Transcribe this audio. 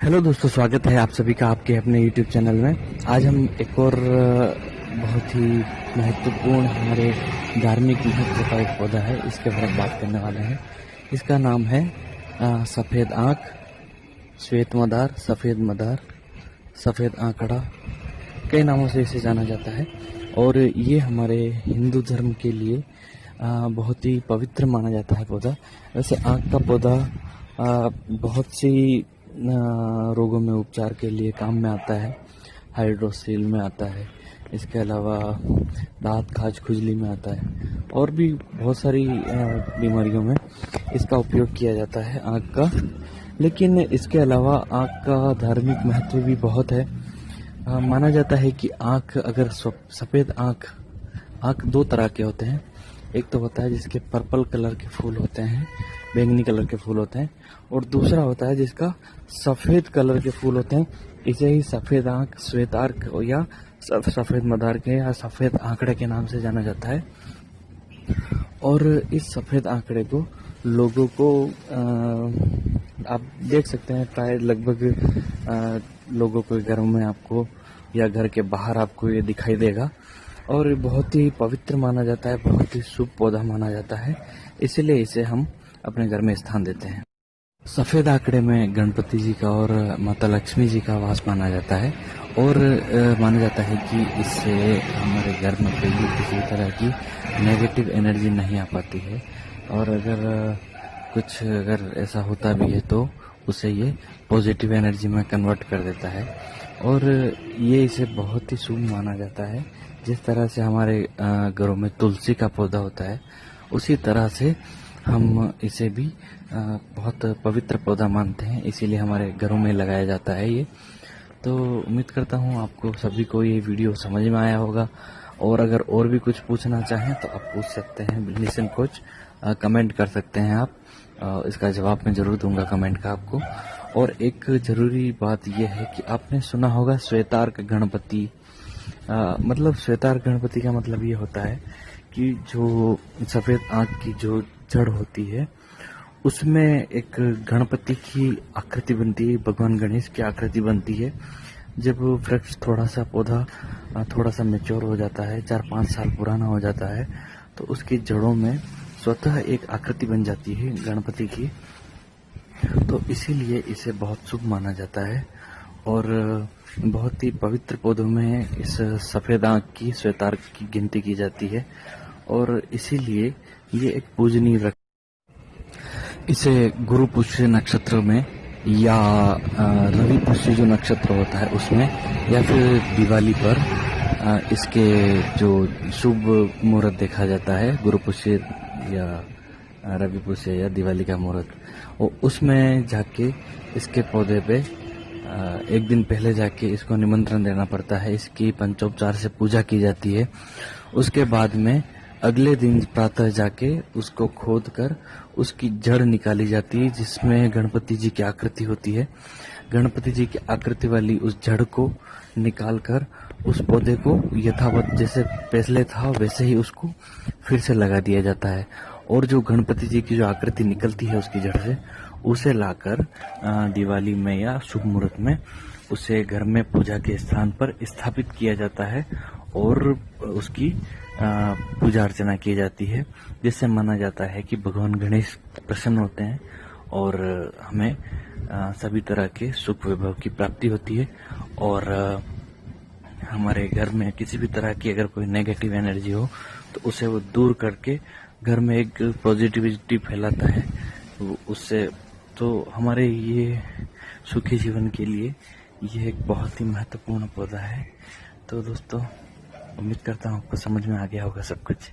Hello दोस्तों, स्वागत है आप सभी का आपके अपने YouTube चैनल में। आज हम एक और बहुत ही महत्वपूर्ण हमारे धार्मिक महत्व का एक पौधा है, इसके बारे में बात करने वाले हैं। इसका नाम है सफ़ेद आँख, श्वेत मदार, सफ़ेद मदार, सफ़ेद आंकड़ा, कई नामों से इसे जाना जाता है। और ये हमारे हिंदू धर्म के लिए बहुत ही पवित्र माना जाता है पौधा। वैसे आँख का पौधा बहुत सी रोगों में उपचार के लिए काम में आता है। हाइड्रोसील में आता है, इसके अलावा दांत खाज खुजली में आता है, और भी बहुत सारी बीमारियों में इसका उपयोग किया जाता है आँख का। लेकिन इसके अलावा आँख का धार्मिक महत्व भी बहुत है। माना जाता है कि आँख अगर सफ़ेद आँख दो तरह के होते हैं। एक तो होता है जिसके पर्पल कलर के फूल होते हैं, बैंगनी कलर के फूल होते हैं, और दूसरा होता है जिसका सफ़ेद कलर के फूल होते हैं। इसे ही सफ़ेद आँख, श्वेत आँख या सफ़ेद मदार के या सफ़ेद आंकड़े के नाम से जाना जाता है। और इस सफ़ेद आंकड़े को लोगों को आप देख सकते हैं, प्राय लगभग लोगों के घरों में आपको या घर के बाहर आपको ये दिखाई देगा। और बहुत ही पवित्र माना जाता है, बहुत ही शुभ पौधा माना जाता है, इसलिए इसे हम अपने घर में स्थान देते हैं। सफ़ेद आंकड़े में गणपति जी का और माता लक्ष्मी जी का वास माना जाता है। और माना जाता है कि इससे हमारे घर में कोई किसी तरह की नेगेटिव एनर्जी नहीं आ पाती है, और अगर ऐसा होता भी है तो उसे ये पॉजिटिव एनर्जी में कन्वर्ट कर देता है। और ये इसे बहुत ही शुभ माना जाता है। जिस तरह से हमारे घरों में तुलसी का पौधा होता है, उसी तरह से हम इसे भी बहुत पवित्र पौधा मानते हैं, इसीलिए हमारे घरों में लगाया जाता है ये। तो उम्मीद करता हूँ आपको सभी को ये वीडियो समझ में आया होगा। और अगर और भी कुछ पूछना चाहें तो आप पूछ सकते हैं, निसंकोच कमेंट कर सकते हैं आप। इसका जवाब मैं ज़रूर दूंगा कमेंट का आपको। और एक ज़रूरी बात यह है कि आपने सुना होगा श्वेतार्क गणपति। मतलब श्वेतार्क गणपति का मतलब ये होता है कि जो सफ़ेद आँख की जो जड़ होती है, उसमें एक गणपति की आकृति बनती है, भगवान गणेश की आकृति बनती है। जब वृक्ष थोड़ा सा पौधा थोड़ा सा मैच्योर हो जाता है, 4-5 साल पुराना हो जाता है, तो उसकी जड़ों में स्वतः एक आकृति बन जाती है गणपति की। तो इसीलिए इसे बहुत शुभ माना जाता है। और बहुत ही पवित्र पौधों में इस सफ़ेद आँख की, श्वेतार्क की गिनती की जाती है, और इसीलिए ये एक पूजनीय वृक्ष। इसे गुरु पुष्य नक्षत्र में या रवि पुष्य जो नक्षत्र होता है उसमें, या फिर दिवाली पर इसके जो शुभ मुहूर्त देखा जाता है, गुरु पुष्य या रवि पुष्य या दिवाली का मुहूर्त, उसमें जाके इसके पौधे पे एक दिन पहले जाके इसको निमंत्रण देना पड़ता है। इसकी पंचोपचार से पूजा की जाती है। उसके बाद में अगले दिन प्रातः जाके उसको खोद कर उसकी जड़ निकाली जाती है, जिसमें गणपति जी की आकृति होती है। गणपति जी की आकृति वाली उस जड़ को निकालकर उस पौधे को यथावत जैसे पहले था वैसे ही उसको फिर से लगा दिया जाता है। और जो गणपति जी की जो आकृति निकलती है उसकी जड़ से, उसे लाकर दिवाली में या शुभ मुहूर्त में उसे घर में पूजा के स्थान पर स्थापित किया जाता है, और उसकी पूजा अर्चना की जाती है, जिससे माना जाता है कि भगवान गणेश प्रसन्न होते हैं और हमें सभी तरह के सुख वैभव की प्राप्ति होती है। और हमारे घर में किसी भी तरह की अगर कोई नेगेटिव एनर्जी हो तो उसे वो दूर करके घर में एक पॉजिटिविटी फैलाता है उससे। तो हमारे ये सुखी जीवन के लिए ये एक बहुत ही महत्वपूर्ण पौधा है। तो दोस्तों, उम्मीद करता हूँ आपको समझ में आ गया होगा सब कुछ।